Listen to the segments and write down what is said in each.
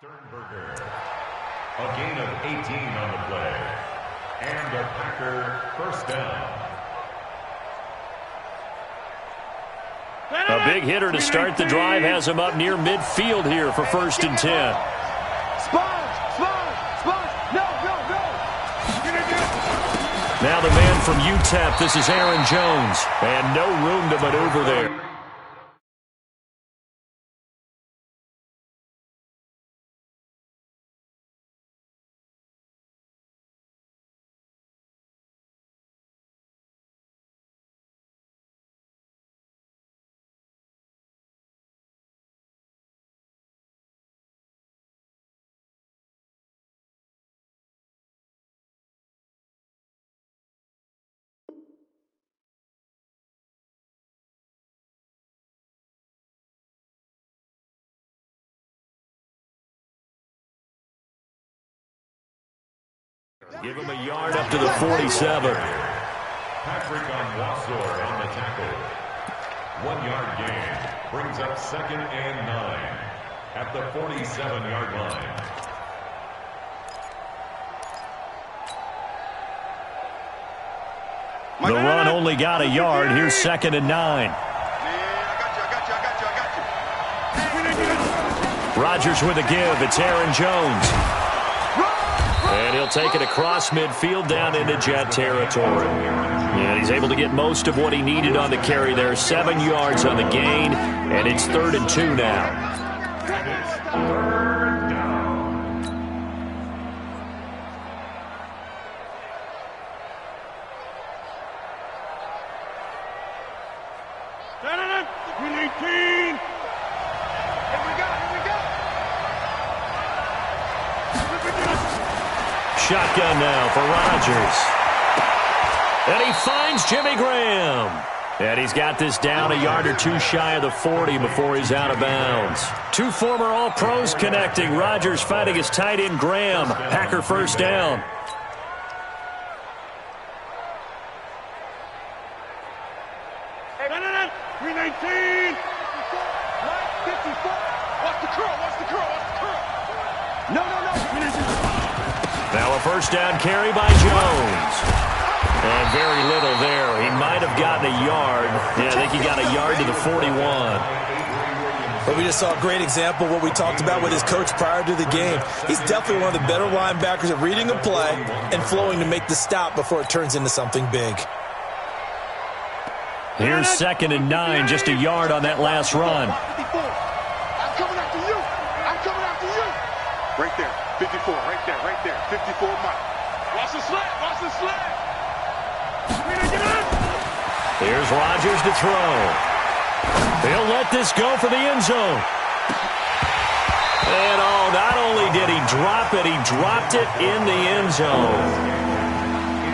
A gain of 18 on the play. And a Packer first down. A big hitter to start the drive has him up near midfield here for 1st and 10. Now the man from UTEP, this is Aaron Jones. And no room to maneuver there. Give him a yard up to the 47. Patrick Onwuasor on the tackle. 1 yard gain. Brings up 2nd and 9 at the 47-yard line. The run only got a yard. Here's 2nd and 9. Rodgers with a give. It's Aaron Jones. And he'll take it across midfield down into Jet territory. And he's able to get most of what he needed on the carry there. 7 yards on the gain, and it's 3rd and 2 now. Third down. Shotgun now for Rodgers. And he finds Jimmy Graham. And he's got this down a yard or 2 shy of the 40 before he's out of bounds. 2 former All-Pros connecting. Rodgers fighting his tight end Graham. Packer first down. Now a first down carry by Jones. And very little there. He might have gotten a yard. Yeah, I think he got a yard to the 41. But we just saw a great example of what we talked about with his coach prior to the game. He's definitely one of the better linebackers at reading a play and flowing to make the stop before it turns into something big. Here's 2nd and 9, just a yard on that last run. I'm coming after you. I'm coming after you. Right there. 54, right there, 54 Mike. Watch the sled, watch the sled. Here's Rodgers to throw. He'll let this go for the end zone. And not only did he drop it, he dropped it in the end zone.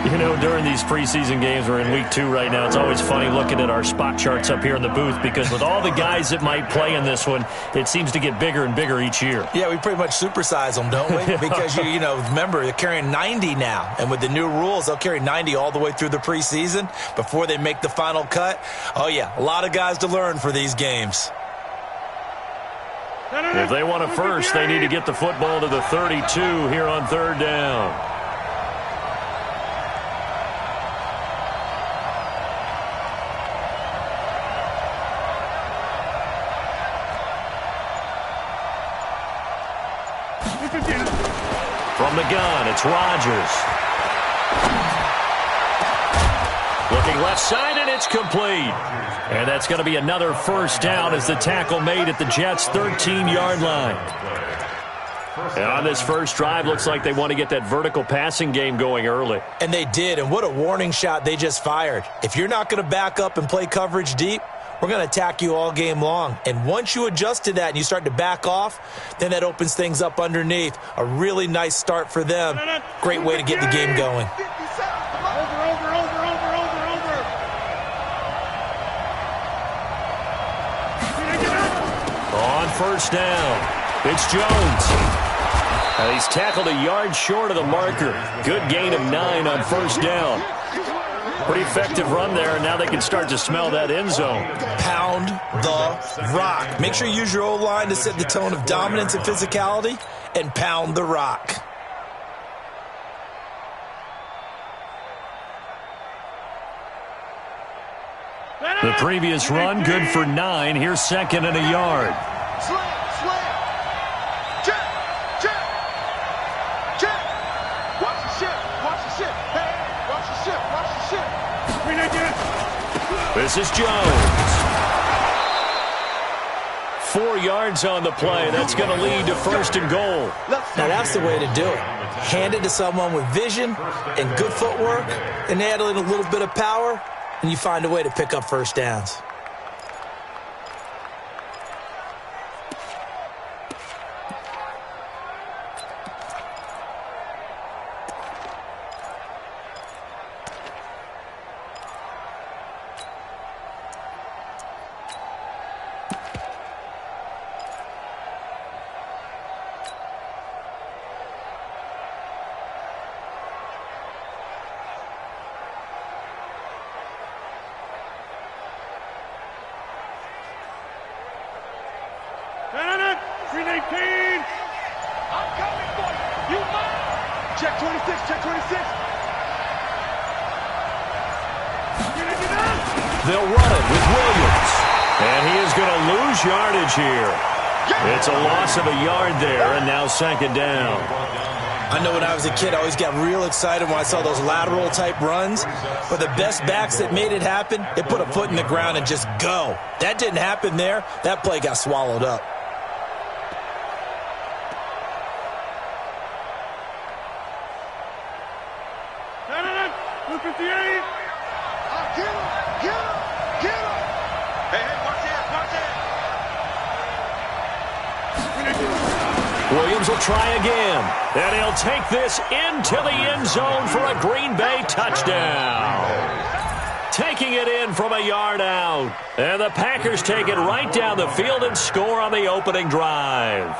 You know, during these preseason games, we're in week 2 right now, it's always funny looking at our spot charts up here in the booth because with all the guys that might play in this one, it seems to get bigger and bigger each year. Yeah, we pretty much supersize them, don't we? Because, you know, remember, they're carrying 90 now. And with the new rules, they'll carry 90 all the way through the preseason before they make the final cut. Oh, yeah, a lot of guys to learn for these games. If they want a first, they need to get the football to the 32 here on 3rd down. From the gun, it's Rodgers. Looking left side, and it's complete. And that's going to be another first down as the tackle made at the Jets' 13-yard line. And on this first drive, looks like they want to get that vertical passing game going early. And they did, and what a warning shot they just fired. If you're not going to back up and play coverage deep, we're going to attack you all game long. And once you adjust to that and you start to back off, then that opens things up underneath. A really nice start for them. Great way to get the game going. On first down, it's Jones. He's tackled a yard short of the marker. Good gain of 9 on first down. Pretty effective run there, and now they can start to smell that end zone. Pound the rock. Make sure you use your O-line to set the tone of dominance and physicality, and pound the rock. The previous run, good for 9. Here's second and a yard. Slam. Check. Watch the ship. Hey, watch the ship. This is Jones. 4 yards on the play. That's going to lead to first and goal. Now that's the way to do it. Hand it to someone with vision and good footwork, and add in a little bit of power, and you find a way to pick up first downs. Check 26. They'll run it with Williams. And he is going to lose yardage here. It's a loss of a yard there, and now second down. I know when I was a kid, I always got real excited when I saw those lateral-type runs. But the best backs that made it happen, they put a foot in the ground and just go. That didn't happen there. That play got swallowed up. Williams will try again. And he'll take this into the end zone for a Green Bay touchdown. Taking it in from a yard out. And the Packers take it right down the field and score on the opening drive.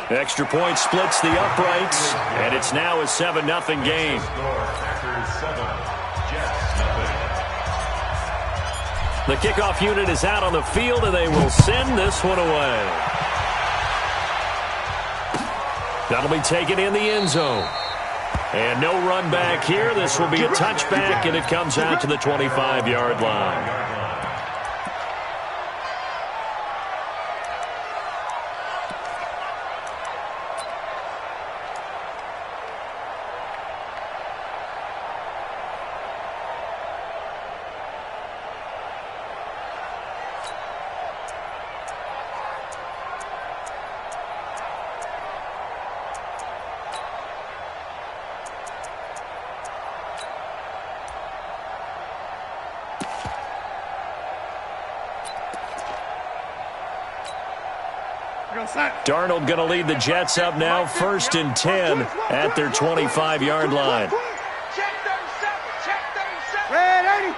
Extra point splits the uprights, and it's now a 7-0 game. The kickoff unit is out on the field, and they will send this one away. That'll be taken in the end zone. And no run back here. This will be a touchback, and it comes out to the 25-yard line. Darnold going to lead the Jets up now, 1st and 10 at their 25-yard line. Check 37. Red 80.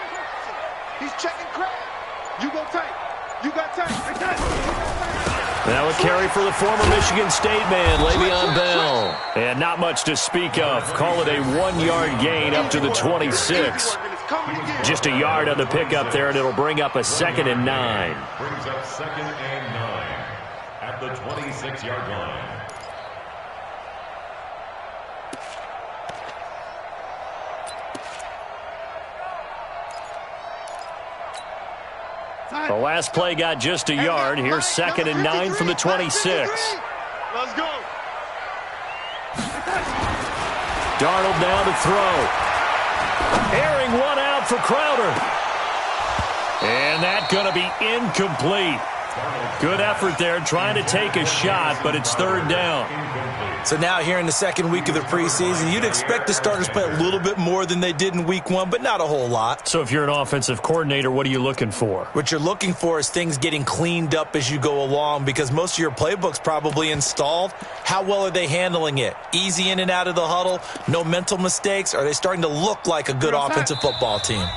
He's checking crap. You go tight. You got tight. Now a carry for the former Michigan State man, Le'Veon Bell. And not much to speak of. Call it a 1-yard gain up to the 26. Just a yard on the pickup there, and it'll bring up a 2nd and 9. Brings up 2nd and 9 at the 26-yard line. The last play got just a yard. Here's 2nd and 9 from the 26. Let's go. Darnold now to throw. Airing one out for Crowder. And that's going to be incomplete. Good effort there trying to take a shot, but it's 3rd down. So now here in the second week of the preseason, you'd expect the starters play a little bit more than they did in week 1, but not a whole lot. So if you're an offensive coordinator, what are you looking for? What you're looking for is things getting cleaned up as you go along, because most of your playbook's probably installed. How well are they handling it? Easy in and out of the huddle, no mental mistakes? Are they starting to look like a good offensive football team?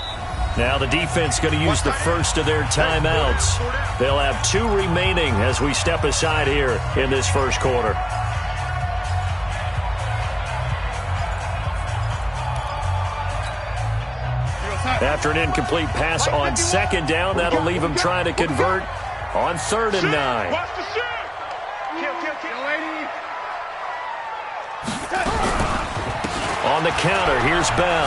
Now the defense going to use the first of their timeouts. They'll have 2 remaining as we step aside here in this first quarter. After an incomplete pass on second down, that'll leave him trying to convert on 3rd and 9. Watch the shit. Kill, lady. On the counter, here's Bell.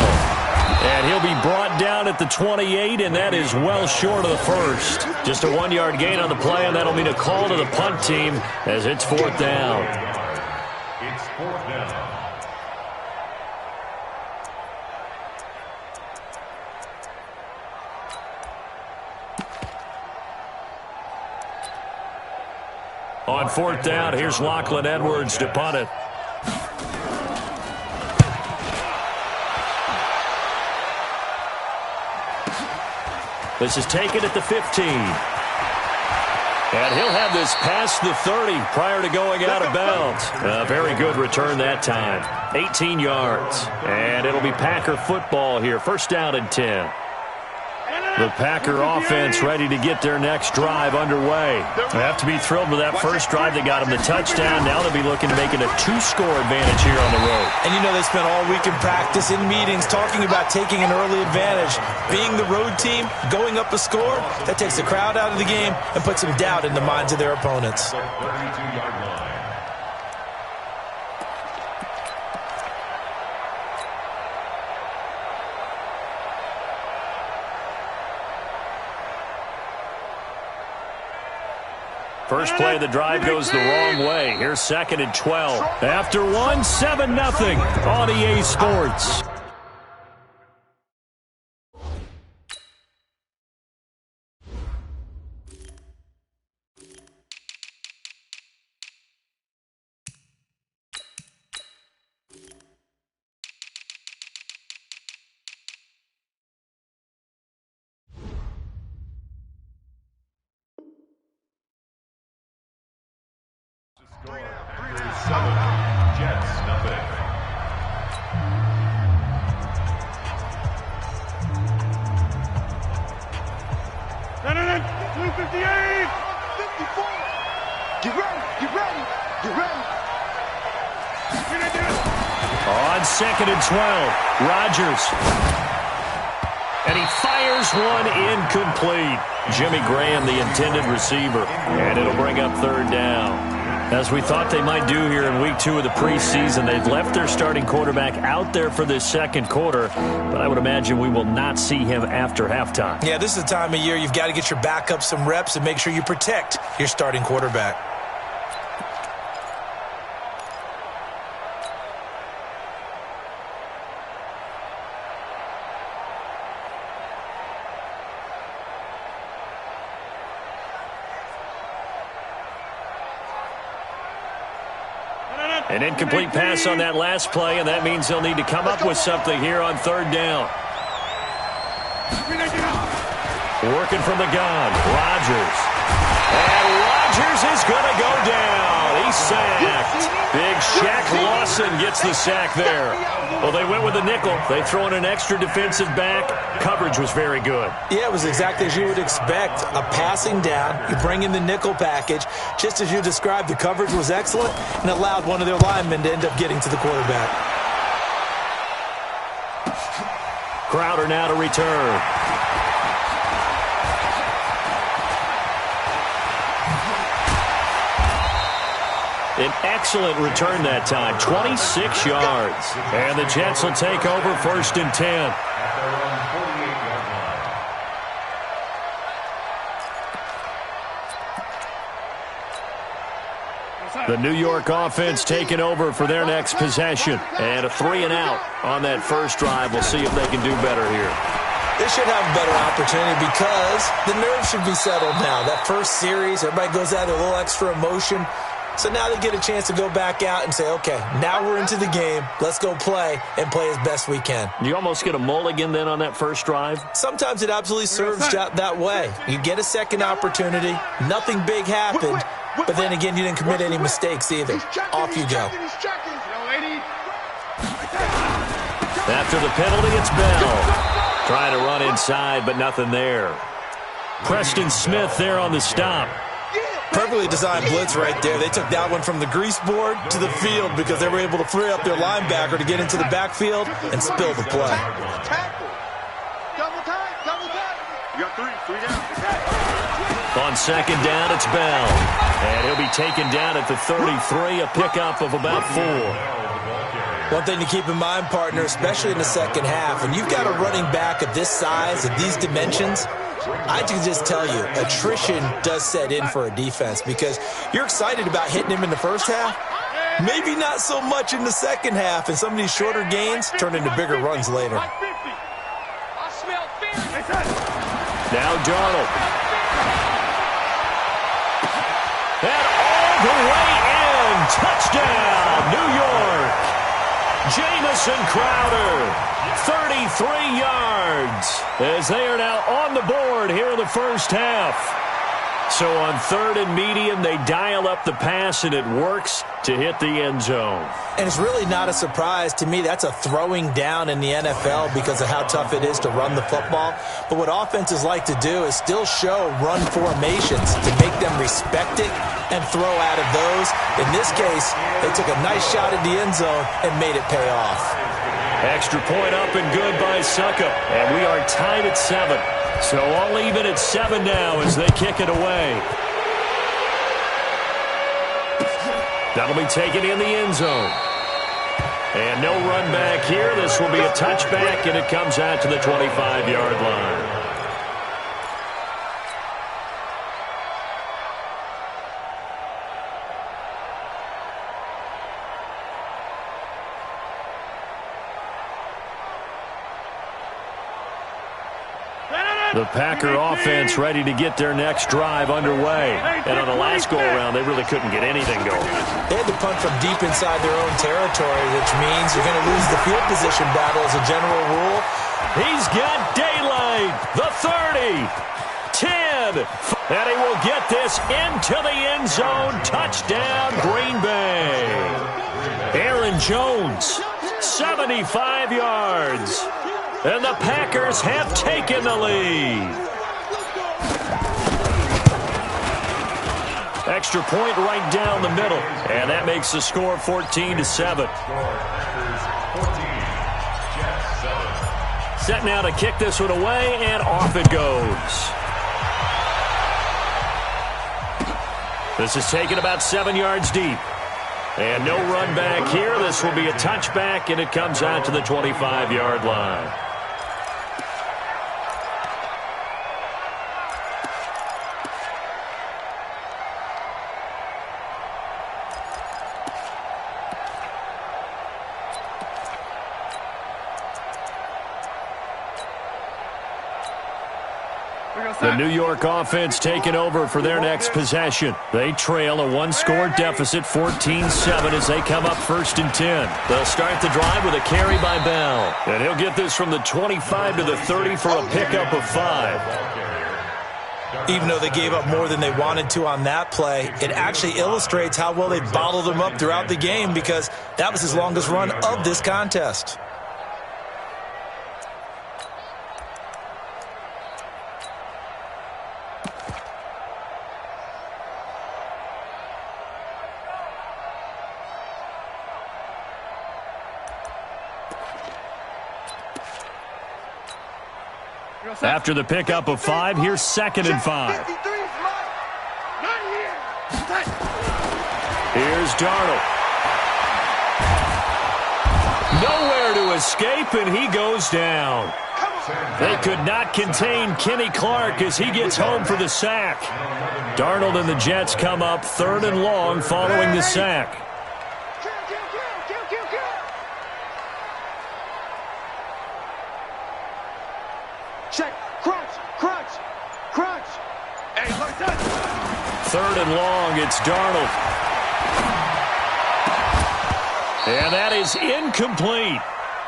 And he'll be brought down at the 28, and that is well short of the first. Just a 1-yard gain on the play, and that'll mean a call to the punt team as it's 4th down. It's 4th down. On 4th down, here's Lachlan Edwards to punt it. This is taken at the 15. And he'll have this past the 30 prior to going out of bounds. A very good return that time. 18 yards. And it'll be Packer football here. 1st down and 10. The Packer offense ready to get their next drive underway. They have to be thrilled with that first drive that got them the touchdown. Now they'll be looking to make it a 2-score advantage here on the road. And you know they spent all week in practice, in meetings, talking about taking an early advantage. Being the road team, going up a score, that takes the crowd out of the game and puts some doubt in the minds of their opponents. 32-yard line. First play of the drive goes the wrong way. Here's 2nd and 12. After 1, 7-0 on EA Sports. Jets, nothing. Blue 58. 54. Get ready. On 2nd and 12, Rodgers. And he fires one incomplete. Jimmy Graham, the intended receiver. And it'll bring up 3rd down. As we thought they might do here in week 2 of the preseason, they've left their starting quarterback out there for this 2nd quarter, but I would imagine we will not see him after halftime. Yeah, this is the time of year you've got to get your backup some reps and make sure you protect your starting quarterback. An incomplete pass on that last play, and that means they'll need to come up with something here on 3rd down. Working from the gun, Rodgers. And Rodgers is going to go down. He's sacked. Big Shaq Lawson gets the sack there. Well, they went with a nickel. They throw in an extra defensive back. Coverage was very good. Yeah, it was exactly as you would expect. A passing down. You bring in the nickel package. Just as you described, the coverage was excellent and allowed one of their linemen to end up getting to the quarterback. Crowder now to return. An excellent return that time, 26 yards. And the Jets will take over 1st and 10. The New York offense taking over for their next possession. And a 3-and-out on that first drive. We'll see if they can do better here. They should have a better opportunity because the nerves should be settled now. That first series, everybody goes out with a little extra emotion. So now they get a chance to go back out and say, okay, now we're into the game. Let's go play and play as best we can. You almost get a mulligan then on that first drive? Sometimes it absolutely serves that way. You get a second opportunity. Nothing big happened. But then again, you didn't commit any mistakes either. Off you go. After the penalty, it's Bell. Trying to run inside, but nothing there. Preston Smith there on the stop. Perfectly designed blitz right there. They took that one from the grease board to the field because they were able to free up their linebacker to get into the backfield and spill the play. Double tackle. You got three down. On second down, it's Bell. And he'll be taken down at the 33, a pickup of about 4. One thing to keep in mind, partner, especially in the second half, when you've got a running back of this size, of these dimensions, I can just tell you, attrition does set in for a defense because you're excited about hitting him in the first half. Maybe not so much in the second half, and some of these shorter gains turn into bigger runs later. Now Darnold. And all the way in. Touchdown, New York. Jamison Crowder, 33 yards, as they are now on the board here in the first half. So on third and medium, they dial up the pass, and it works to hit the end zone. And it's really not a surprise to me. That's a throwing down in the NFL because of how tough it is to run the football. But what offenses like to do is still show run formations to make them respect it and throw out of those. In this case, they took a nice shot at the end zone and made it pay off. Extra point up and good by Suckup. And we are tied at 7. So all even at 7 now as they kick it away. That'll be taken in the end zone. And no run back here. This will be a touchback, and it comes out to the 25-yard line. The Packer offense ready to get their next drive underway. And on the last go-around, they really couldn't get anything going. They had to punt from deep inside their own territory, which means you're going to lose the field position battle as a general rule. He's got daylight. The 30. 10. And he will get this into the end zone. Touchdown, Green Bay. Aaron Jones, 75 yards. And the Packers have taken the lead. Extra point right down the middle. And that makes the score 14-7. Set now to kick this one away, and off it goes. This is taken about 7 yards deep. And no run back here. This will be a touchback, and it comes out to the 25-yard line. The New York offense taking over for their next possession. They trail a one-score deficit, 14-7, as they come up 1st and 10. They'll start the drive with a carry by Bell. And he'll get this from the 25 to the 30 for a pickup of 5. Even though they gave up more than they wanted to on that play, it actually illustrates how well they bottled them up throughout the game because that was his longest run of this contest. After the pickup of 5, here's 2nd and 5. Here's Darnold. Nowhere to escape, and he goes down. They could not contain Kenny Clark as he gets home for the sack. Darnold and the Jets come up 3rd and long following the sack. Check. Crunch. 3rd and long, it's Darnold. And that is incomplete.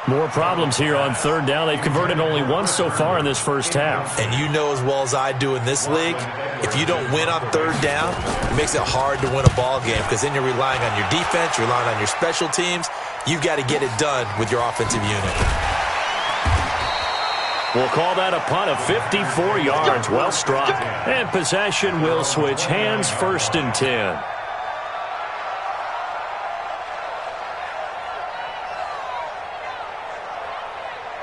More problems here on 3rd down. They've converted only once so far in this first half. And you know as well as I do in this league, if you don't win on 3rd down, it makes it hard to win a ball game because then you're relying on your defense, you're relying on your special teams. You've got to get it done with your offensive unit. We'll call that a punt of 54 yards. Well struck. And possession will switch hands, 1st and 10.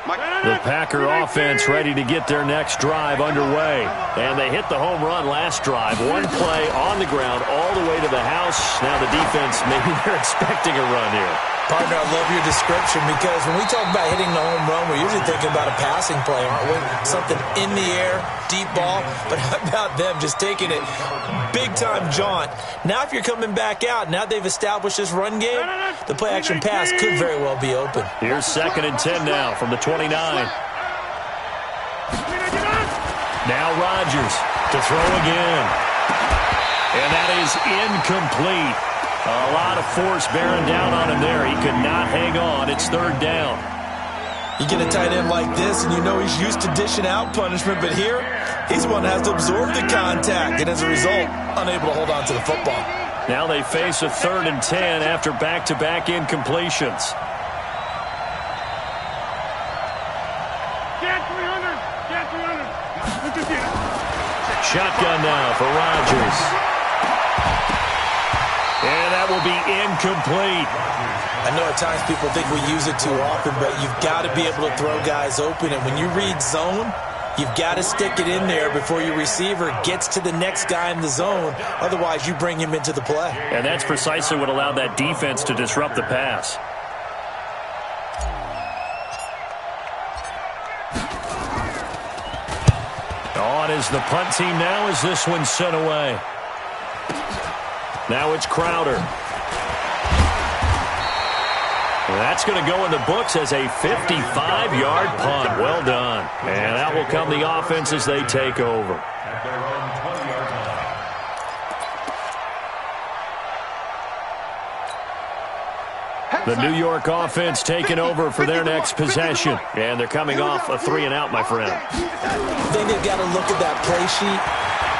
The Packer offense ready to get their next drive underway. And they hit the home run last drive. One play on the ground all the way to the house. Now the defense, maybe they're expecting a run here. Partner, I love your description because when we talk about hitting the home run, we're usually thinking about a passing play, aren't we? Something in the air, deep ball. But how about them just taking it big-time jaunt? Now if you're coming back out, now they've established this run game, the play-action pass could very well be open. Here's 2nd and 10 now from the 29. Now Rodgers to throw again. And that is incomplete. A lot of force bearing down on him there. He could not hang on. It's 3rd down. You get a tight end like this, and you know he's used to dishing out punishment, but here, he's the one that has to absorb the contact, and as a result, unable to hold on to the football. Now they face a 3rd and 10 after back-to-back incompletions. Shotgun now for Rodgers. And that will be incomplete. I know at times people think we use it too often, but you've got to be able to throw guys open. And when you read zone, you've got to stick it in there before your receiver gets to the next guy in the zone. Otherwise, you bring him into the play. And that's precisely what allowed that defense to disrupt the pass. On is the punt team now as this one's sent away. Now it's Crowder. That's going to go in the books as a 55-yard punt. Well done. And that will come the offense as they take over. At their own 20-yard line. The New York offense taking over for their next possession. And they're coming off a 3-and-out, my friend. I think they've got to look at that play sheet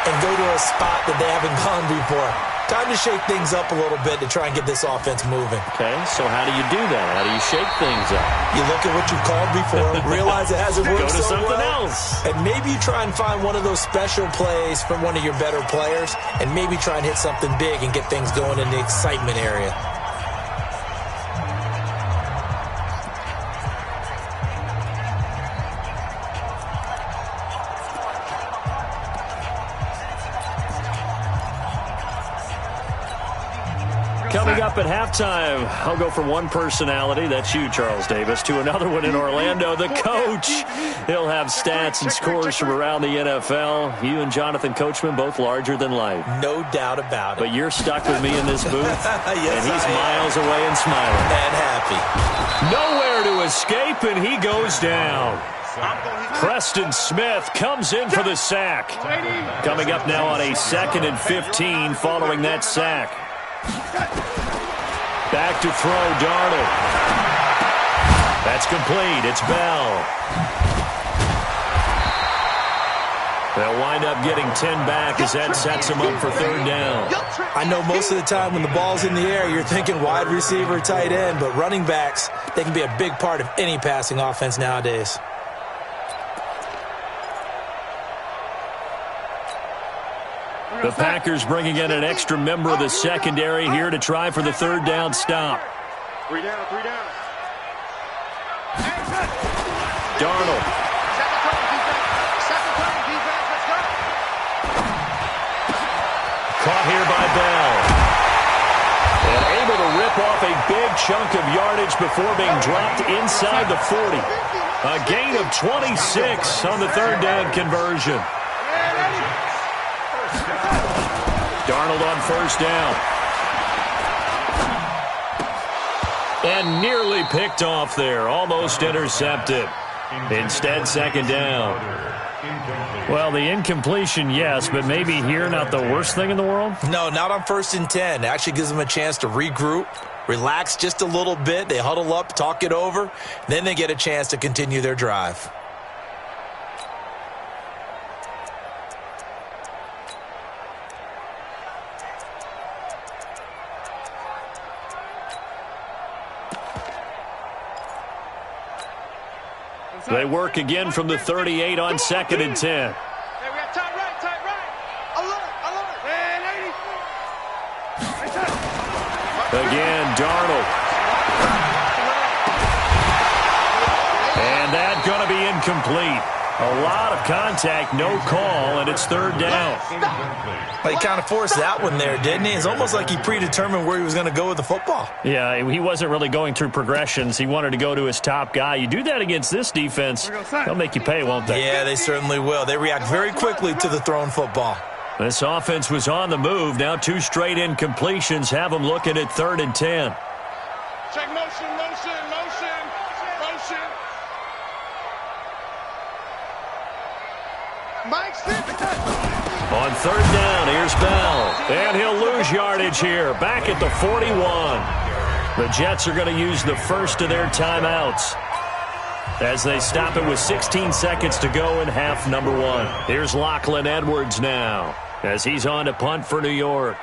and go to a spot that they haven't gone before. Time to shake things up a little bit to try and get this offense moving. Okay, so how do you do that? How do you shake things up? You look at what you've called before, realize it hasn't worked Go to so something well, else. and maybe you try and find one of those special plays from one of your better players, and maybe try and hit something big and get things going in the excitement area. Coming up at halftime, I'll go from one personality, that's you, Charles Davis, to another one in Orlando, the coach. He'll have stats and scores from around the NFL. You and Jonathan Coachman, both larger than life. No doubt about it. But you're stuck with me in this booth, Yes, and he's I am. miles away and smiling. And happy. Nowhere to escape, and he goes down. Preston Smith comes in for the sack. Coming up now on a 2nd and 15 following that sack. Back to throw, Darnold. That's complete. It's Bell. They'll wind up getting 10 back as that sets them up for 3rd down. I know most of the time when the ball's in the air, you're thinking wide receiver, tight end, but running backs, they can be a big part of any passing offense nowadays. The Packers bringing in an extra member of the secondary here to try for the 3rd down stop. 3 down, 3 down. Darnold. Caught here by Bell. And able to rip off a big chunk of yardage before being dropped inside the 40. A gain of 26 on the 3rd down conversion. Darnold on 1st down. And nearly picked off there. Almost intercepted. Instead, 2nd down. Well, the incompletion, yes, but maybe here not the worst thing in the world? No, not on 1st and 10. It actually gives them a chance to regroup, relax just a little bit. They huddle up, talk it over. Then they get a chance to continue their drive. They work again from the 38 on 2nd and 10. Hey, we got tight right, tight right. Alert. Hey, lady. Again, Darnold. And that going to be incomplete. A lot of contact, no call, and it's third down. Well, he kind of forced that one there, didn't he? It's almost like he predetermined where he was going to go with the football. Yeah, he wasn't really going through progressions. He wanted to go to his top guy. You do that against this defense, they'll make you pay, won't they? Yeah, they certainly will. They react very quickly to the thrown football. This offense was on the move. Now 2 straight incompletions have them looking at 3rd and 10. Check motion, motion, motion, motion. Mike, on 3rd down, here's Bell. And he'll lose yardage here. Back at the 41. The Jets are going to use the first of their timeouts as they stop it with 16 seconds to go in half number 1. Here's Lachlan Edwards now as he's on to punt for New York.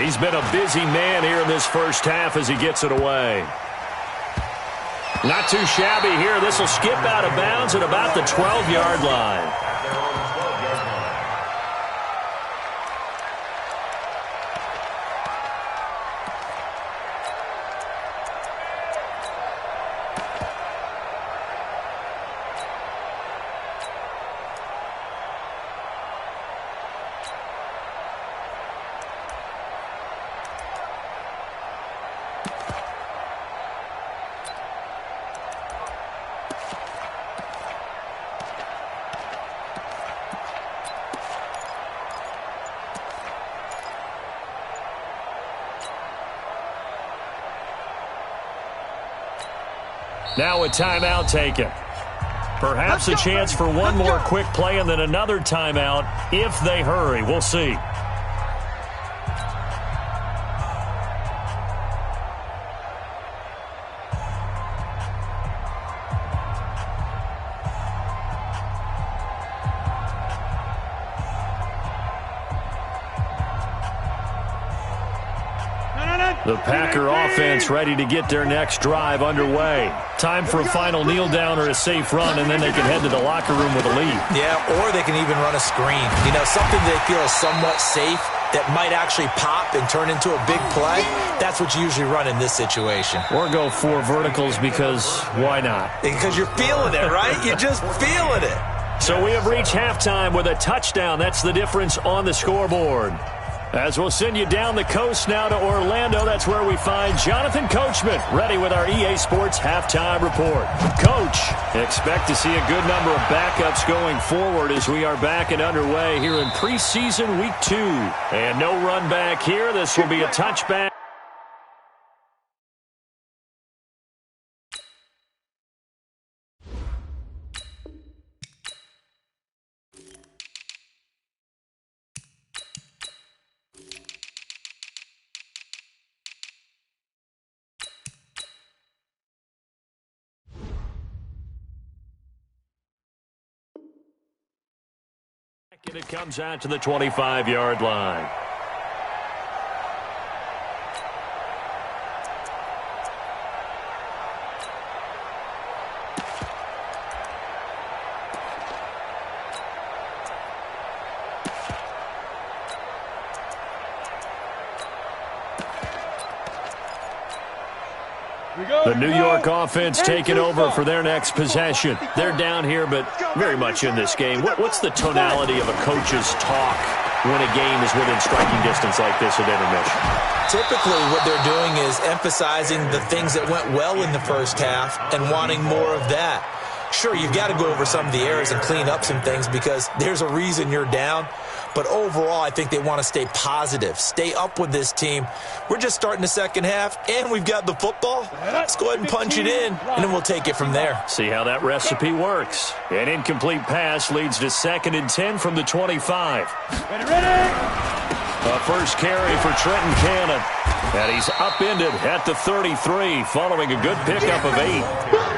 He's been a busy man here in this first half as he gets it away. Not too shabby here. This will skip out of bounds at about the 12-yard line. Now a timeout taken. Perhaps a chance for one more quick play and then another timeout if they hurry. We'll see. The Packer offense ready to get their next drive underway. Time for a final kneel down or a safe run, and then they can head to the locker room with a lead. Yeah, or they can even run a screen. You know, something they feel is somewhat safe that might actually pop and turn into a big play. That's what you usually run in this situation. Or go 4 verticals because why not? Because you're feeling it, right? You're just feeling it. So we have reached halftime with a touchdown. That's the difference on the scoreboard. As we'll send you down the coast now to Orlando, that's where we find Jonathan Coachman, ready with our EA Sports Halftime Report. Coach, expect to see a good number of backups going forward as we are back and underway here in preseason week 2. And no run back here. This will be a touchback. And it comes out to the 25-yard line. The New York offense taking over for their next possession. They're down here, but very much in this game. What's the tonality of a coach's talk when a game is within striking distance like this at intermission? Typically, what they're doing is emphasizing the things that went well in the first half and wanting more of that. Sure, you've got to go over some of the errors and clean up some things because there's a reason you're down. But overall, I think they want to stay positive, stay up with this team. We're just starting the second half, and we've got the football. Let's go ahead and punch it in, and then we'll take it from there. See how that recipe works. An incomplete pass leads to 2nd and 10 from the 25. A first carry for Trenton Cannon. And he's upended at the 33 following a good pickup of 8.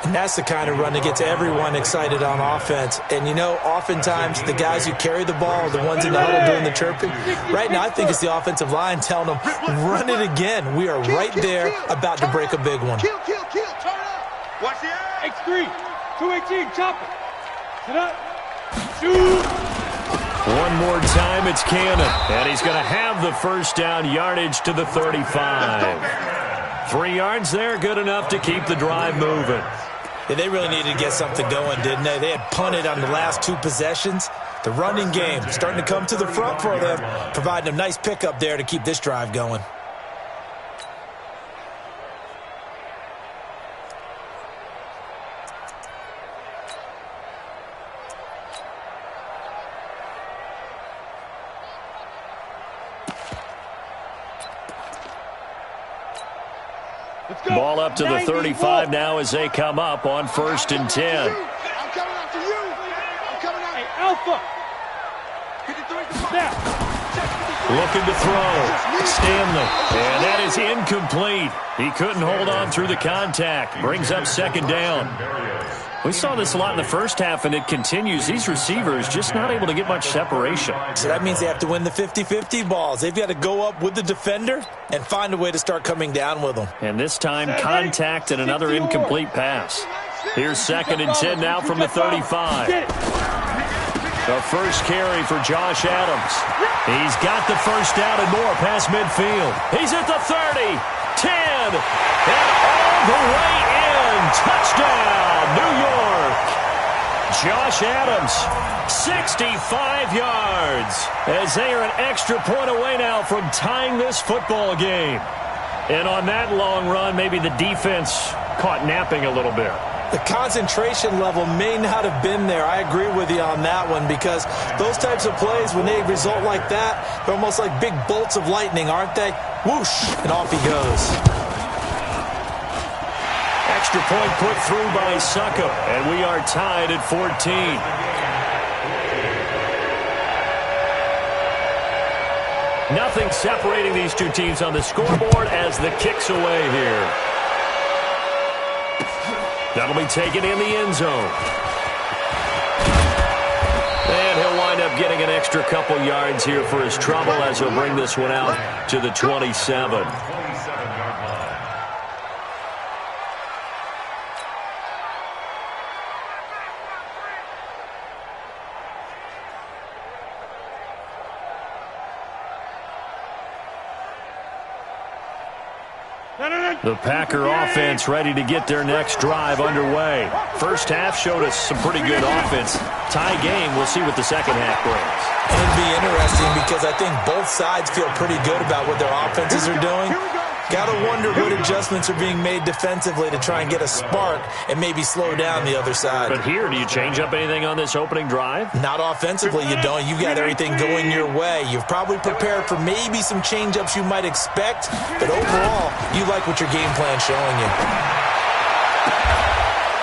And that's the kind of run that gets everyone excited on offense. And, you know, oftentimes the guys who carry the ball are the ones in the huddle doing the chirping. Right now, I think it's the offensive line telling them, run it again. We are right there about to break a big one. Turn up. Watch the eye. X3, 218, chop it. Sit up. Shoot. One more time, it's Cannon. And he's going to have the first down, yardage to the 35. 3 yards there, good enough to keep the drive moving. Yeah, they really needed to get something going, didn't they? They had punted on the last 2 possessions. The running game starting to come to the front for them, providing a nice pickup there to keep this drive going. Ball up to the 35 now as they come up on 1st and 10. I'm coming after you. I'm coming after you. Alpha. Snap. Looking to throw. Stanley. And that is incomplete. He couldn't hold on through the contact. Brings up 2nd down. We saw this a lot in the first half, and it continues. These receivers just not able to get much separation. So that means they have to win the 50-50 balls. They've got to go up with the defender and find a way to start coming down with them. And this time, contact and another incomplete pass. Here's 2nd and 10 now from the 35. The first carry for Josh Adams. He's got the first down and more past midfield. He's at the 30, 10, and all the way in. Touchdown, New York. Josh Adams, 65 yards, as they are an extra point away now from tying this football game. And on that long run, maybe the defense caught napping a little bit. The concentration level may not have been there. I agree with you on that one, because those types of plays, when they result like that, they're almost like big bolts of lightning, aren't they? Whoosh, and off he goes. Extra point put through by Succop, and we are tied at 14. Nothing separating these two teams on the scoreboard as the kick's away here. That'll be taken in the end zone. And he'll wind up getting an extra couple yards here for his trouble as he'll bring this one out to the 27. The Packer offense ready to get their next drive underway. First half showed us some pretty good offense. Tie game, we'll see what the second half brings. It'll be interesting because I think both sides feel pretty good about what their offenses are doing. Got to wonder what adjustments are being made defensively to try and get a spark and maybe slow down the other side. But here, do you change up anything on this opening drive? Not offensively, you don't. You've got everything going your way. You've probably prepared for maybe some change-ups you might expect, but overall, you like what your game plan's showing you.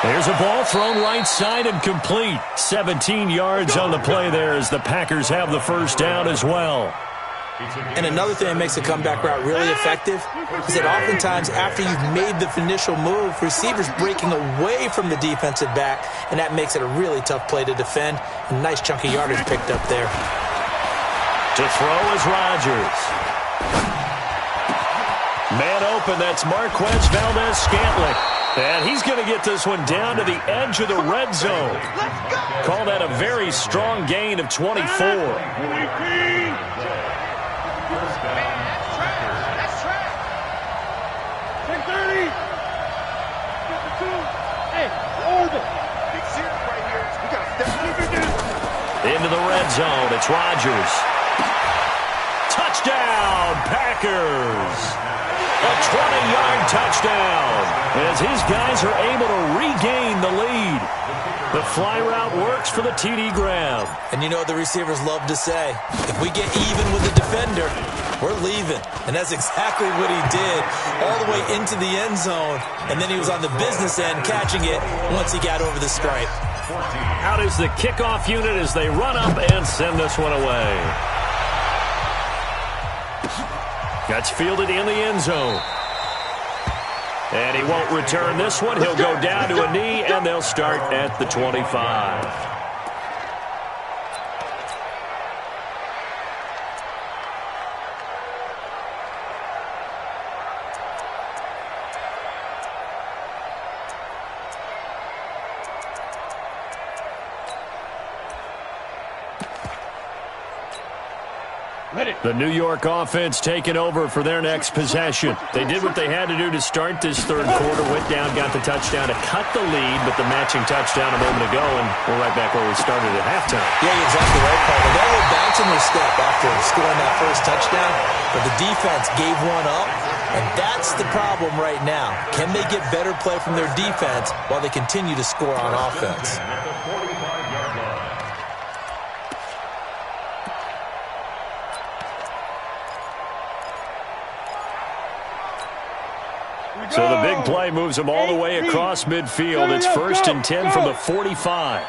There's a ball thrown right side and complete. 17 yards on the play there as the Packers have the first down as well. And another thing that makes the comeback route really effective is that oftentimes after you've made the initial move, receivers breaking away from the defensive back, and that makes it a really tough play to defend. A nice chunky yardage picked up there. To throw is Rodgers. Man open, that's Marquez Valdez-Scantling. And he's going to get this one down to the edge of the red zone. Call that a very strong gain of 24. Into the red zone, it's Rodgers. Touchdown, Packers! A 20-yard touchdown as his guys are able to regain the lead. The fly route works for the TD grab. And you know what the receivers love to say? If we get even with the defender, we're leaving. And that's exactly what he did, all the way into the end zone. And then he was on the business end catching it once he got over the stripe. Out is the kickoff unit as they run up and send this one away. That's fielded in the end zone. And he won't return this one. He'll go down to a knee, and they'll start at the 25. The New York offense taking over for their next possession. They did what they had to do to start this third quarter, went down, got the touchdown to cut the lead, but the matching touchdown a moment ago, and we're right back where we started at halftime. Yeah, you're exactly right, Paul. They got a little bounce in their step after scoring that first touchdown, but the defense gave one up, and that's the problem right now. Can they get better play from their defense while they continue to score on offense? So the big play moves them all the way across midfield. It's 1st and 10 from the 45.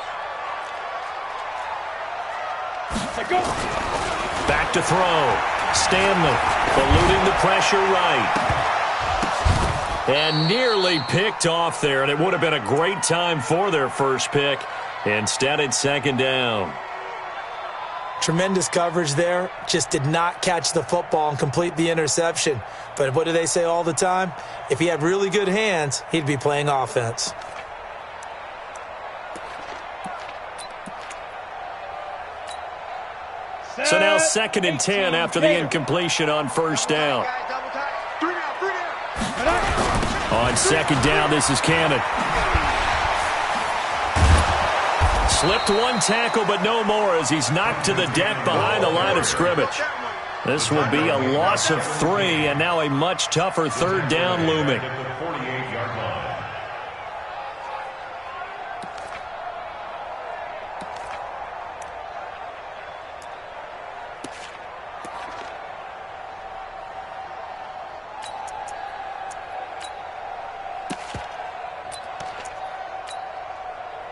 Back to throw. Stanley eluding the pressure right. And nearly picked off there, and it would have been a great time for their first pick. Instead, it's 2nd down. Tremendous coverage there. Just did not catch the football and complete the interception. But what do they say all the time? If he had really good hands, he'd be playing offense. So now 2nd and 10 after the incompletion on 1st down. On 2nd down, this is Cannon. Slipped one tackle, but no more as he's knocked to the deck behind the line of scrimmage. This will be a loss of 3, and now a much tougher 3rd down looming.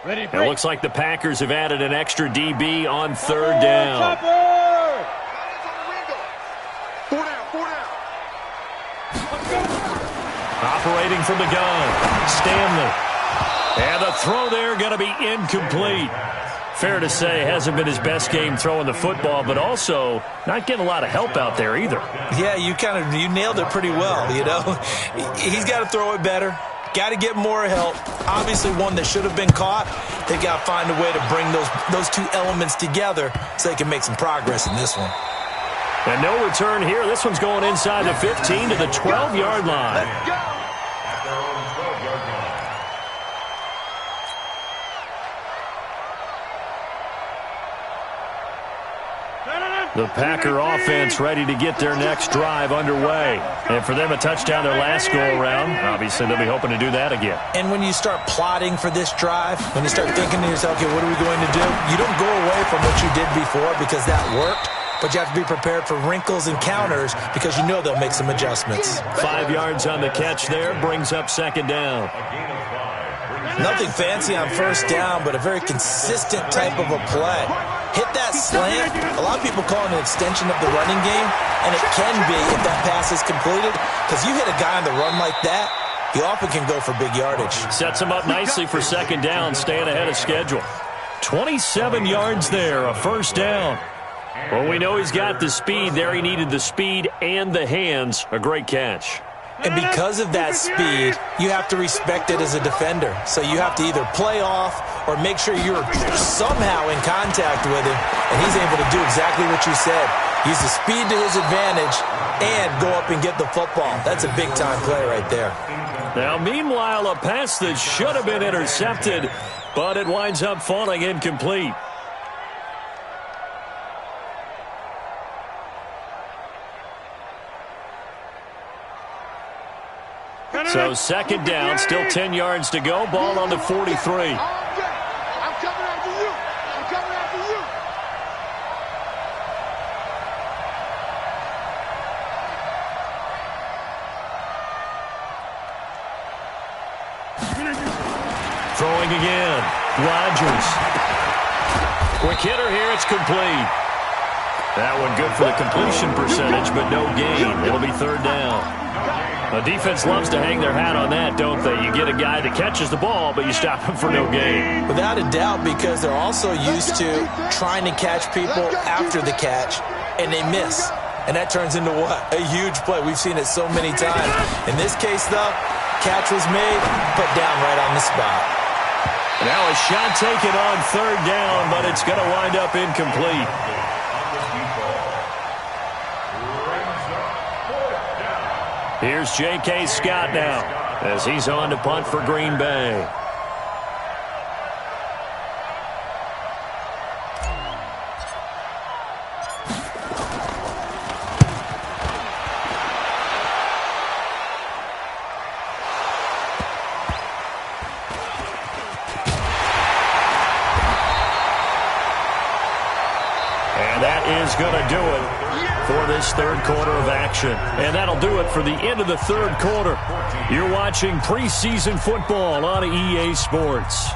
It looks like the Packers have added an extra DB on 3rd down. 4 down. Operating from the gun, Stanley. And the throw there going to be incomplete. Fair to say, hasn't been his best game throwing the football, but also not getting a lot of help out there either. Yeah, you nailed it pretty well, you know. He's got to throw it better. Got to get more help. Obviously one that should have been caught. They got to find a way to bring those two elements together so they can make some progress in this one. And no return here. This one's going inside the 15 to the 12-yard line. The Packer offense ready to get their next drive underway. And for them, a touchdown their last go-around. Obviously, they'll be hoping to do that again. And when you start plotting for this drive, when you start thinking to yourself, okay, what are we going to do? You don't go away from what you did before because that worked. But you have to be prepared for wrinkles and counters because you know they'll make some adjustments. 5 yards on the catch there brings up 2nd down. Nothing fancy on 1st down, but a very consistent type of a play. Hit that slant. A lot of people call it an extension of the running game, and it can be if that pass is completed, because you hit a guy on the run like that, he often can go for big yardage. Sets him up nicely for 2nd down, staying ahead of schedule. 27 yards there, a 1st down. Well, we know he's got the speed there. He needed the speed and the hands. A great catch. And because of that speed, you have to respect it as a defender. So you have to either play off or make sure you're somehow in contact with him, and he's able to do exactly what you said. Use the speed to his advantage and go up and get the football. That's a big-time play right there. Now, meanwhile, a pass that should have been intercepted, but it winds up falling incomplete. So 2nd down, still 10 yards to go. Ball on the 43. I'm coming after you. I'm coming after you. Throwing again. Rodgers. Quick hitter here. It's complete. That one good for the completion percentage, but no gain. It'll be 3rd down. The defense loves to hang their hat on that, don't they? You get a guy that catches the ball, but you stop him for no gain. Without a doubt, because they're also used to trying to catch people after the catch, and they miss. And that turns into what? A huge play. We've seen it so many times. In this case, though, catch was made, put down right on the spot. Now a shot taken on 3rd down, but it's going to wind up incomplete. Here's J.K. Scott now as he's on to punt for Green Bay. And that is going to do it for this third quarter of action. And that'll do it for the end of the third quarter. You're watching preseason football on EA Sports.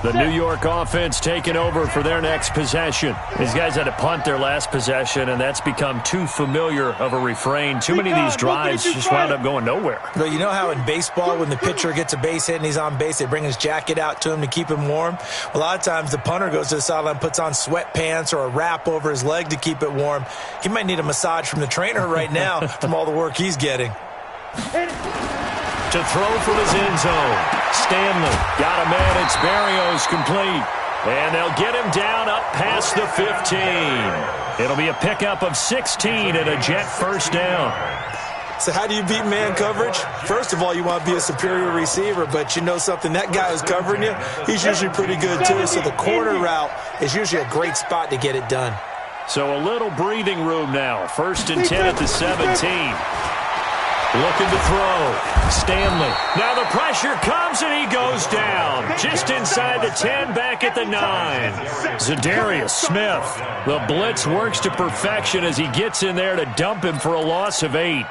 The New York offense taking over for their next possession. These guys had to punt their last possession, and that's become too familiar of a refrain. Too many of these drives just wound up going nowhere. But you know how in baseball, when the pitcher gets a base hit and he's on base, they bring his jacket out to him to keep him warm? A lot of times the punter goes to the sideline, puts on sweatpants or a wrap over his leg to keep it warm. He might need a massage from the trainer right now from all the work he's getting. To throw from his end zone. Stanley got a man. It's Barrios complete. And they'll get him down up past the 15. It'll be a pickup of 16 and a Jet first down. So how do you beat man coverage? First of all, you want to be a superior receiver, but you know something, that guy who's covering you, he's usually pretty good too. So the corner route is usually a great spot to get it done. So a little breathing room now. First and 10 at the 17. Looking to throw. Stanley. Now the pressure comes and he goes down. Just inside the 10, back at the 9. Zadarius Smith. The blitz works to perfection as he gets in there to dump him for a loss of 8.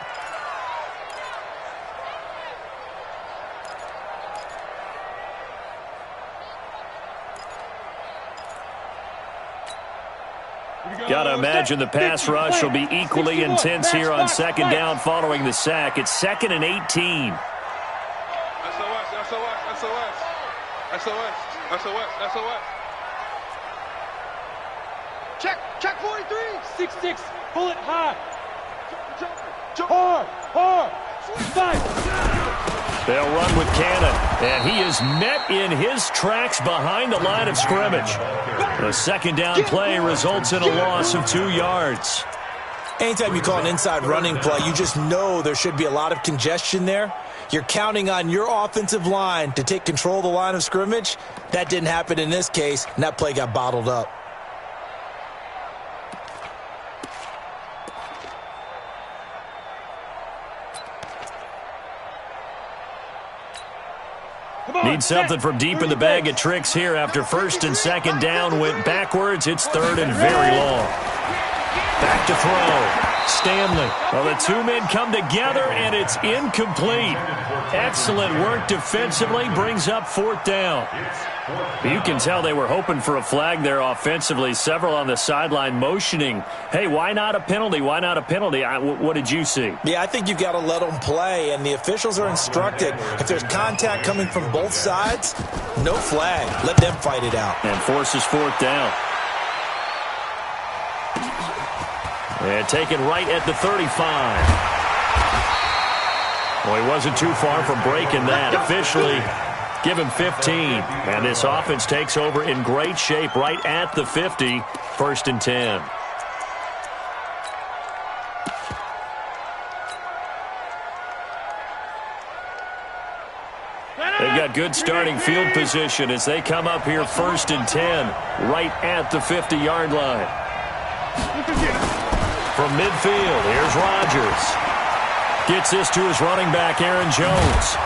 Got to imagine the pass rush will be equally intense here on second down following the sack. It's 2nd and 18. SOS, SOS, SOS. SOS, SOS, SOS. Check 43. 6-6, pull it high. Hard, hard. 5. They'll run with Cannon, and he is met in his tracks behind the line of scrimmage. The second down play results in a loss of 2 yards. Anytime you call an inside running play, you just know there should be a lot of congestion there. You're counting on your offensive line to take control of the line of scrimmage. That didn't happen in this case, and that play got bottled up. Need something from deep in the bag of tricks here after first and second down went backwards. It's third and very long. Back to throw. Stanley. Well, the two men come together, and it's incomplete. Excellent work defensively, brings up fourth down. You can tell they were hoping for a flag there offensively. Several on the sideline motioning, hey, why not a penalty? Why not a penalty? What did you see? Yeah, I think you've got to let them play, and the officials are instructed. If there's contact coming from both sides, no flag. Let them fight it out. And forces fourth down. And taken right at the 35. Well, he wasn't too far from breaking that. Officially, give him 15. And this offense takes over in great shape right at the 50. First and 10. They've got good starting field position as they come up here first and 10. Right at the 50-yard line. From midfield, here's Rodgers. Gets this to his running back, Aaron Jones.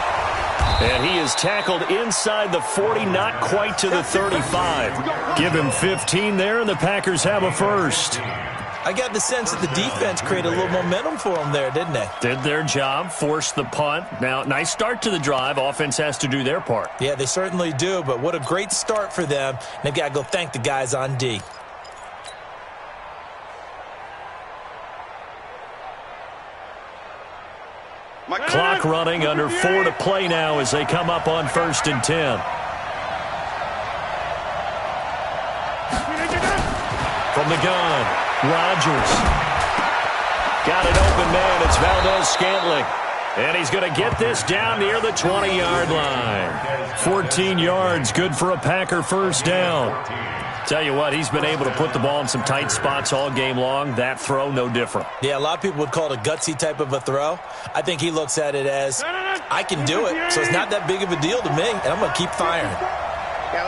And he is tackled inside the 40, not quite to the 35. Give him 15 there, and the Packers have a first. I got the sense that the defense created a little momentum for them there, didn't they? Did their job, forced the punt. Now, nice start to the drive. Offense has to do their part. Yeah, they certainly do, but what a great start for them. And they've got to go thank the guys on D. Clock running, under 4 to play now as they come up on first and 10. From the gun, Rodgers. Got an open man, it's Valdez-Scantling. And he's going to get this down near the 20-yard line. 14 yards, good for a Packer first down. Tell you what, he's been able to put the ball in some tight spots all game long. That throw, no different. Yeah, a lot of people would call it a gutsy type of a throw. I think he looks at it as, I can do it, so it's not that big of a deal to me, and I'm going to keep firing.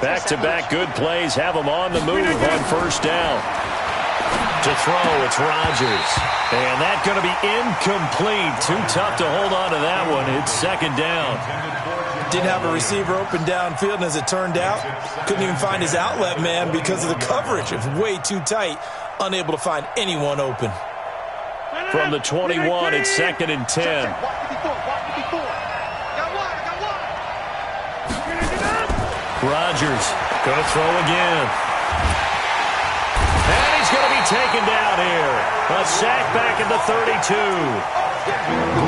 Back-to-back good plays have him on the move on first down. To throw, it's Rodgers. And that's going to be incomplete. Too tough to hold on to that one. It's second down. Didn't have a receiver open downfield, and as it turned out, couldn't even find his outlet man because of the coverage. It was way too tight, unable to find anyone open. From the 21, it's second and 10. Rodgers going to throw again. And he's going to be taken down here. A sack back at the 32.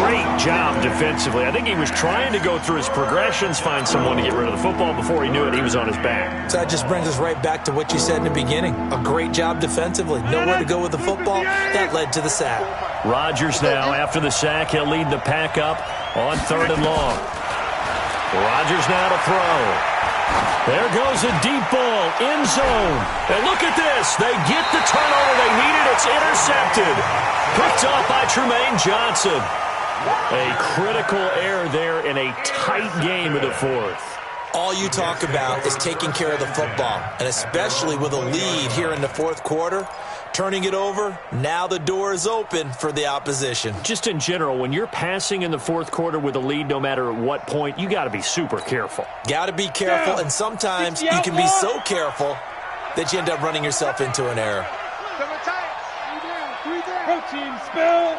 Great job defensively. I think he was trying to go through his progressions, find someone to get rid of the football. Before he knew it, he was on his back. So that just brings us right back to what you said in the beginning. A great job defensively. Nowhere to go with the football. That led to the sack. Rodgers now, after the sack, he'll lead the pack up on 3rd and long. Rodgers now to throw. There goes a deep ball, end zone. And look at this. They get the turnover they needed. It's intercepted. Picked off by Tremaine Johnson. A critical error there in a tight game of the 4th. All you talk about is taking care of the football, and especially with a lead here in the 4th quarter, turning it over, now the door is open for the opposition. Just in general, when you're passing in the 4th quarter with a lead, no matter at what point, you got to be super careful. Got to be careful, and sometimes you can be so careful that you end up running yourself into an error. Protein spill.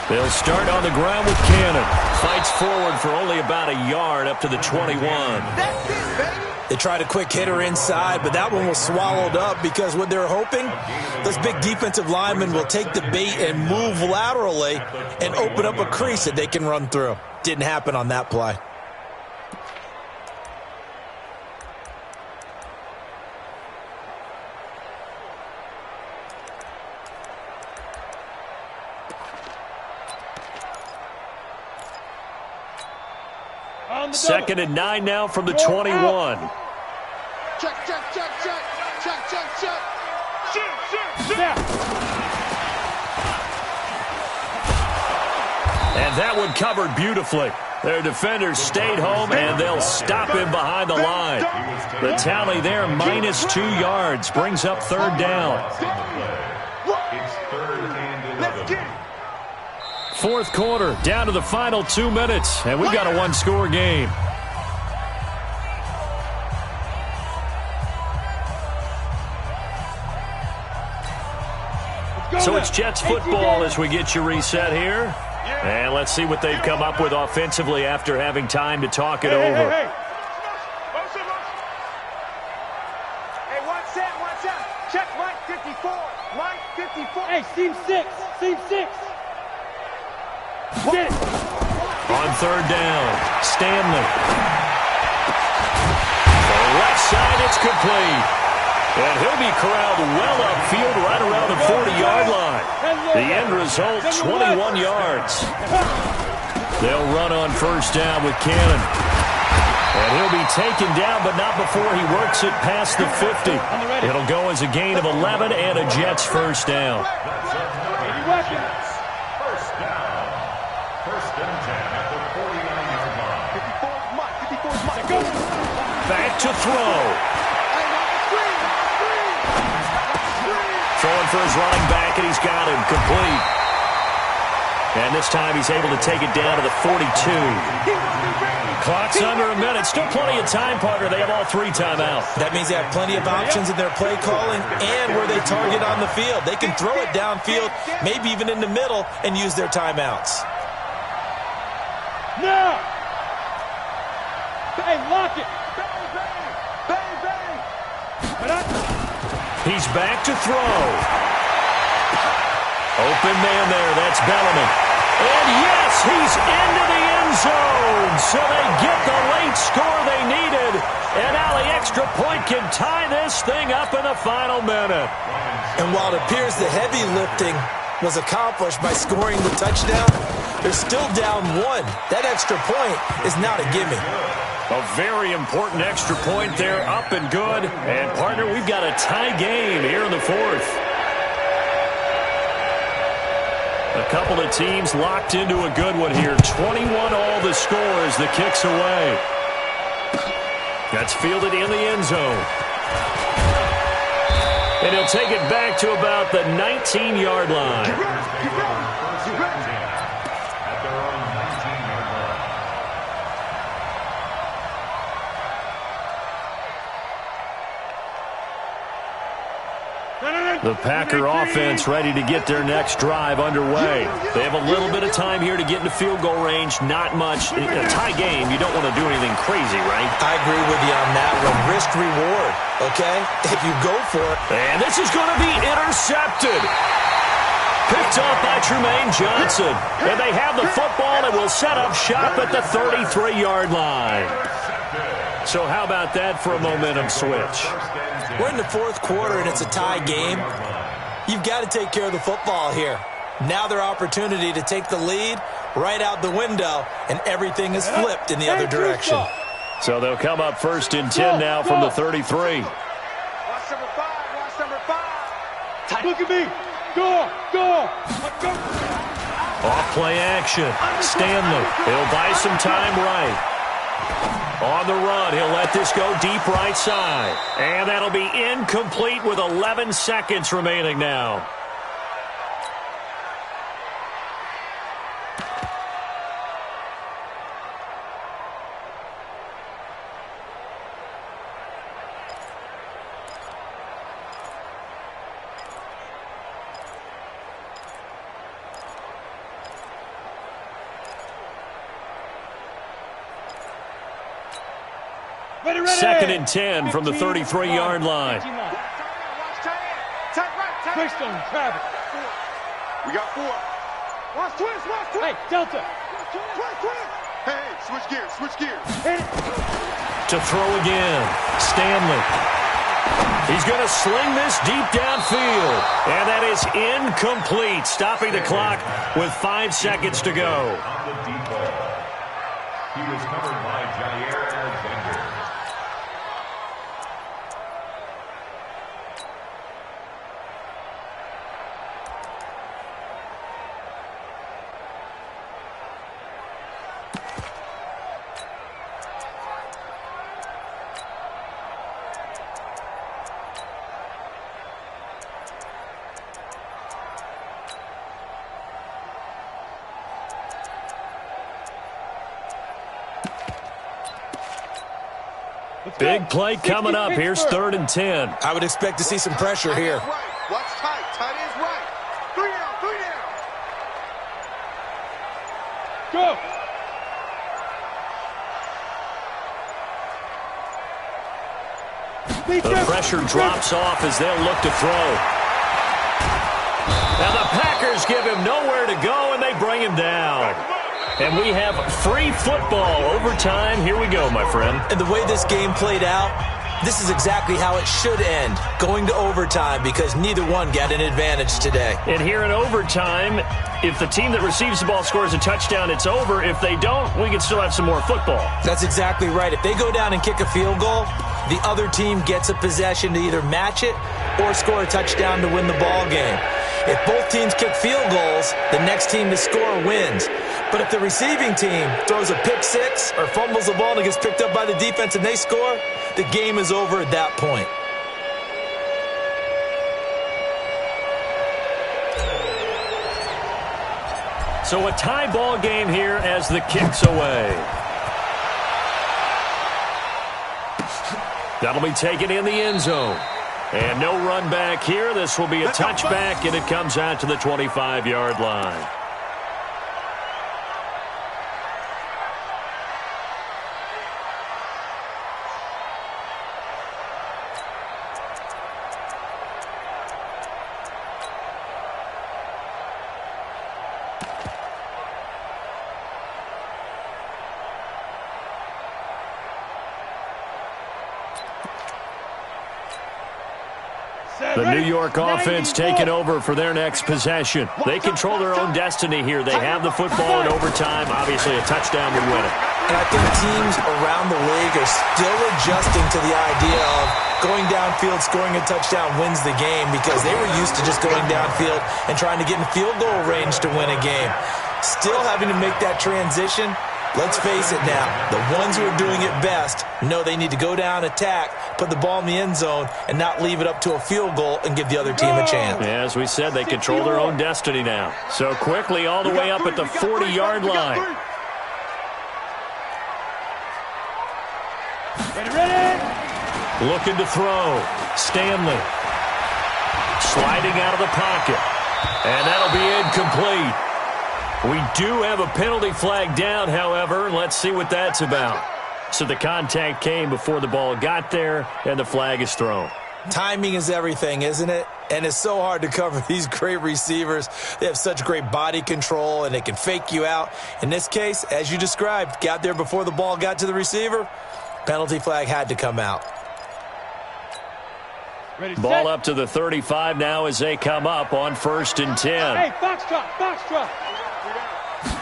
They'll start on the ground with Cannon. Fights forward for only about a yard up to the 21. They tried a quick hitter inside, but that one was swallowed up because what they're hoping, those big defensive linemen will take the bait and move laterally and open up a crease that they can run through. Didn't happen on that play. Second and 9 now from the 21. Check, check, check, check. Check, check, check. And that one covered beautifully. Their defenders stayed home, and they'll stop him behind the line. The tally there, -2 yards, brings up 3rd down. It's 3rd and 11. 4th quarter, down to the final 2 minutes, and we've got a 1-score game. So it's Jets football as we get you reset here. And let's see what they've come up with offensively after having time to talk it over. Hey, watch out. Check Mike 54. Mike 54. Hey, seam 6. Seam 6. Get it. On 3rd down, Stanley. The left side, it's complete. And he'll be corralled well upfield right around the 40-yard line. The end result, 21 yards. They'll run on 1st down with Cannon. And he'll be taken down, but not before he works it past the 50. It'll go as a gain of 11 and a Jets 1st down. Back to throw. Throwing for his running back, and he's got him complete. And this time he's able to take it down to the 42. Clock's under a minute. Still plenty of time, partner. They have all 3 timeouts. That means they have plenty of options in their play calling and where they target on the field. They can throw it downfield, maybe even in the middle, and use their timeouts. Now. Hey, lock it. He's back to throw. Open man there. That's Bellamy. And yes, he's into the end zone. So they get the late score they needed. And now the extra point can tie this thing up in the final minute. And while it appears the heavy lifting was accomplished by scoring the touchdown, they're still down 1. That extra point is not a gimme. A very important extra point there, up and good. And, partner, we've got a tie game here in the fourth. A couple of teams locked into a good one here. 21 all the score as the kick's away. That's fielded in the end zone. And he'll take it back to about the 19-yard line. The Packer offense ready to get their next drive underway. They have a little bit of time here to get into field goal range. Not much. In a tie game, you don't want to do anything crazy, right? I agree with you on that one. Risk reward, okay? If you go for it. And this is going to be intercepted. Picked off by Tremaine Johnson. And they have the football and will set up shop at the 33-yard line. So how about that for a momentum switch? We're in the fourth quarter and it's a tie game. You've got to take care of the football here. Now their opportunity to take the lead right out the window, and everything is flipped in the other direction. So they'll come up first and 10 now from the 33. Watch number 5. Watch number 5. Look at me. Go. Off play action. Stanley. He'll buy some time right. On the run, he'll let this go deep right side. And that'll be incomplete with 11 seconds remaining now. Second and 10 from the 33-yard line. Twist on Travis. We got 4. Watch twist. Hey, Delta. Twist. Hey, switch gears. Hit it. To throw again. Stanley. He's going to sling this deep downfield. And that is incomplete, stopping the clock with 5 seconds to go. On the deep ball. He was covered by Jair Alexander. Big play coming up. Here's 3rd and 10. I would expect to see some pressure here. Right. Watch tight. Tight is right. 3 Go. down. The pressure drops off as they'll look to throw. Now the Packers give him nowhere to go, and they bring him down. And we have free football overtime. Here we go, my friend. And the way this game played out, this is exactly how it should end, going to overtime, because neither one got an advantage today. And here in overtime, if the team that receives the ball scores a touchdown, it's over. If they don't, we can still have some more football. That's exactly right. If they go down and kick a field goal, the other team gets a possession to either match it or score a touchdown to win the ball game. If both teams kick field goals, the next team to score wins. But if the receiving team throws a pick six or fumbles the ball and it gets picked up by the defense and they score, the game is over at that point. So a tie ball game here as the kick's away. That'll be taken in the end zone. And no run back here. This will be a touchback, and it comes out to the 25-yard line. The New York offense taking over for their next possession. They control their own destiny here. They have the football in overtime. Obviously, a touchdown would win it. And I think teams around the league are still adjusting to the idea of going downfield, scoring a touchdown wins the game, because they were used to just going downfield and trying to get in field goal range to win a game. Still having to make that transition. Let's face it now, the ones who are doing it best know they need to go down, attack, put the ball in the end zone, and not leave it up to a field goal and give the other team a chance. Yeah, as we said, they control their own destiny now. So quickly all the way up at the 40-yard line. Ready? Looking to throw. Stanley. Sliding out of the pocket. And that'll be incomplete. We do have a penalty flag down, however. Let's see what that's about. So the contact came before the ball got there, and the flag is thrown. Timing is everything, isn't it? And it's so hard to cover these great receivers. They have such great body control, and they can fake you out. In this case, as you described, got there before the ball got to the receiver. Penalty flag had to come out. Ready, Ball set. up to the 35 now as they come up on 1st and 10. Hey, foxtrot, foxtrot.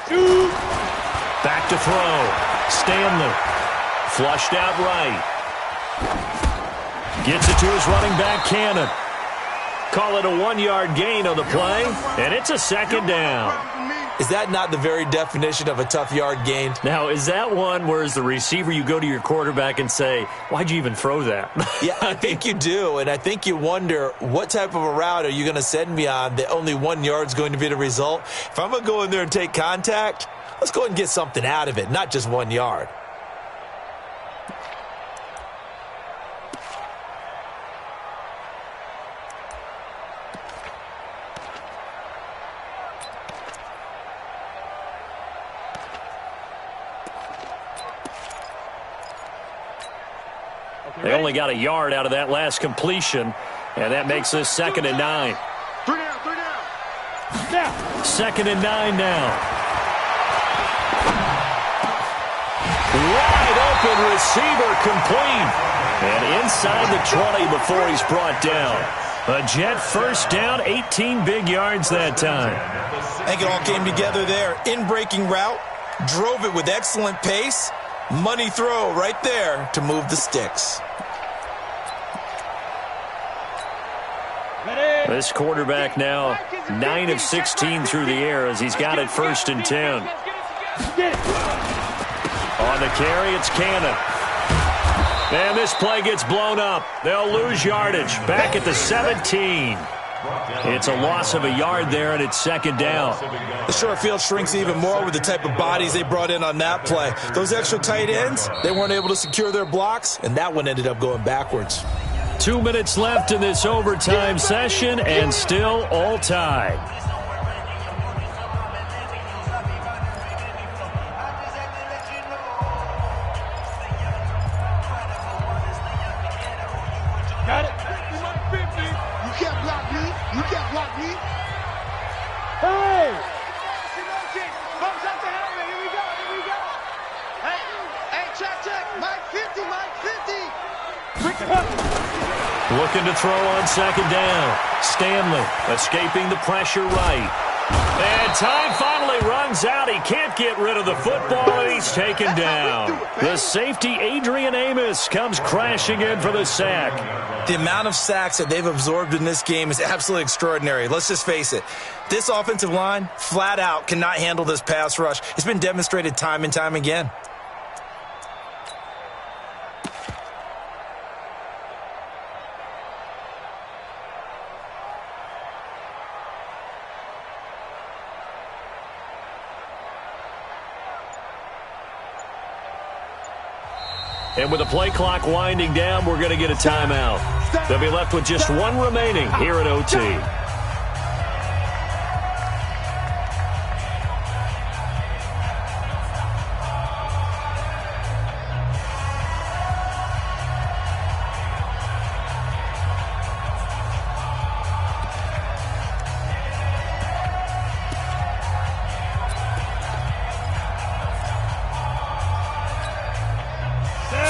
Shoot. Back to throw. Stanley. Flushed out right. Gets it to his running back, Cannon. Call it a 1-yard gain on the play, and it's a 2nd down. Is that not the very definition of a tough yard gain? Now, is that one where as the receiver you go to your quarterback and say, why'd you even throw that? Yeah, I think you do, and I think you wonder what type of a route are you going to send me on that only 1 yard's going to be the result? If I'm going to go in there and take contact, let's go ahead and get something out of it, not just 1 yard. They only got a yard out of that last completion, and that makes this 2nd and 9. 3 down, 3 down. Now. 2nd and 9 now. Wide open receiver complete. And inside the 20 before he's brought down. A Jet first down, 18 big yards that time. I think it all came together there. In-breaking route, drove it with excellent pace. Money throw right there to move the sticks. Ready. This quarterback now 9 of 16 through the air as he's got it 1st and 10. Get it. On the carry, it's Cannon. And this play gets blown up. They'll lose yardage. Back at the 17. It's a loss of a yard there, and it's 2nd down. The short field shrinks even more with the type of bodies they brought in on that play. Those extra tight ends, they weren't able to secure their blocks, and that one ended up going backwards. 2 minutes left in this overtime session, and still all tied. Got it. You can't block me. You can't block me. Hey. Bumps up the helmet. Here we go. Here we go. Hey, check. Mike 50, Mike 50. Looking to throw on 2nd down. Stanley escaping the pressure right. And time finally runs out. He can't get rid of the football, and he's taken down. The safety, Adrian Amos, comes crashing in for the sack. The amount of sacks that they've absorbed in this game is absolutely extraordinary. Let's just face it. This offensive line, flat out, cannot handle this pass rush. It's been demonstrated time and time again. And with the play clock winding down, we're going to get a timeout. They'll be left with just one remaining here at OT.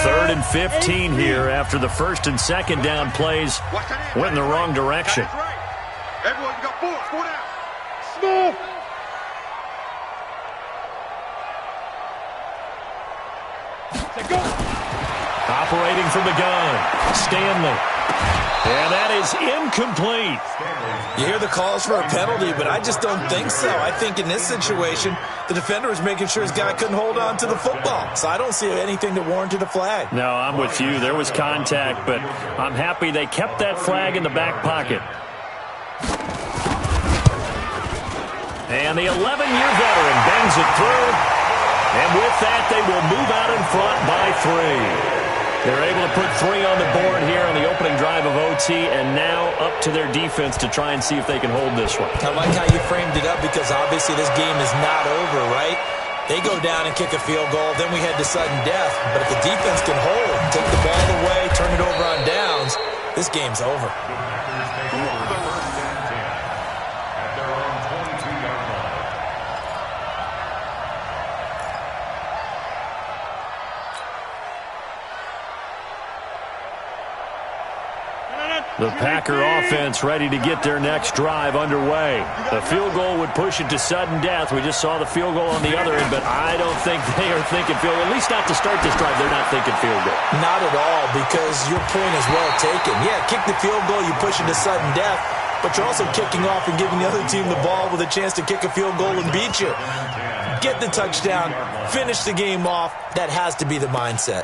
Third and 15 here after the 1st and 2nd down plays went in the wrong direction. Everyone, you got 4 down. Smith. Operating from the gun, Stanley. And that is incomplete. You hear the calls for a penalty, but I just don't think so. I think in this situation, the defender was making sure his guy couldn't hold on to the football. So I don't see anything that warranted a flag. No, I'm with you. There was contact, but I'm happy they kept that flag in the back pocket. And the 11-year veteran bangs it through. And with that, they will move out in front by 3. They're able to put 3 on the board here on the opening drive of OT, and now up to their defense to try and see if they can hold this one. I like how you framed it up because obviously this game is not over, right? They go down and kick a field goal, then we head to sudden death. But if the defense can hold, take the ball away, turn it over on downs, this game's over. The Packer offense ready to get their next drive underway. The field goal would push it to sudden death. We just saw the field goal on the other end, but I don't think they are thinking field goal. At least not to start this drive. They're not thinking field goal. Not at all, because your point is well taken. Yeah, kick the field goal, you push it to sudden death, but you're also kicking off and giving the other team the ball with a chance to kick a field goal and beat you. Get the touchdown, finish the game off. That has to be the mindset.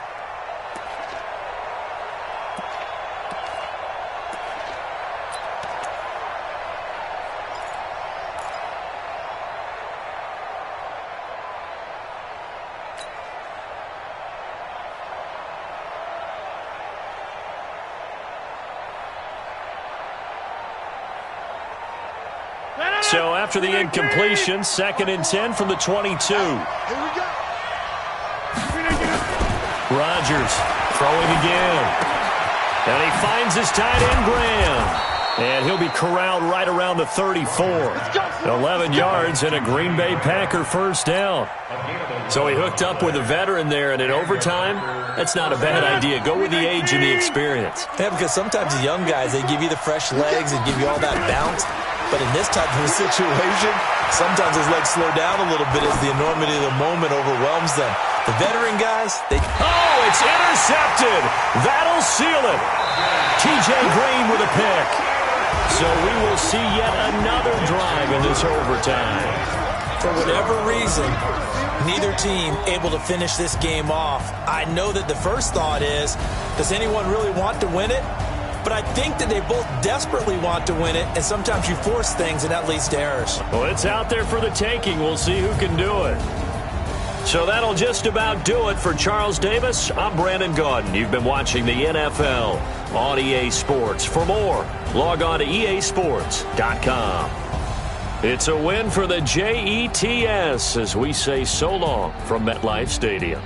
So after the incompletion, 2nd and 10 from the 22. Here we go. Rodgers throwing again. And he finds his tight end, Graham. And he'll be corralled right around the 34. 11 yards and a Green Bay Packer first down. So he hooked up with a veteran there, and in overtime, that's not a bad idea. Go with the age and the experience. Yeah, because sometimes the young guys, they give you the fresh legs and give you all that bounce. But in this type of a situation, sometimes his legs slow down a little bit as the enormity of the moment overwhelms them. The veteran guys, they... Oh, it's intercepted. That'll seal it. T.J. Green with a pick. So we will see yet another drive in this overtime. For whatever reason, neither team able to finish this game off. I know that the first thought is, does anyone really want to win it? But I think that they both desperately want to win it, and sometimes you force things, and that leads to errors. Well, it's out there for the taking. We'll see who can do it. So that'll just about do it for Charles Davis. I'm Brandon Gaudin. You've been watching the NFL on EA Sports. For more, log on to easports.com. It's a win for the Jets as we say so long from MetLife Stadium.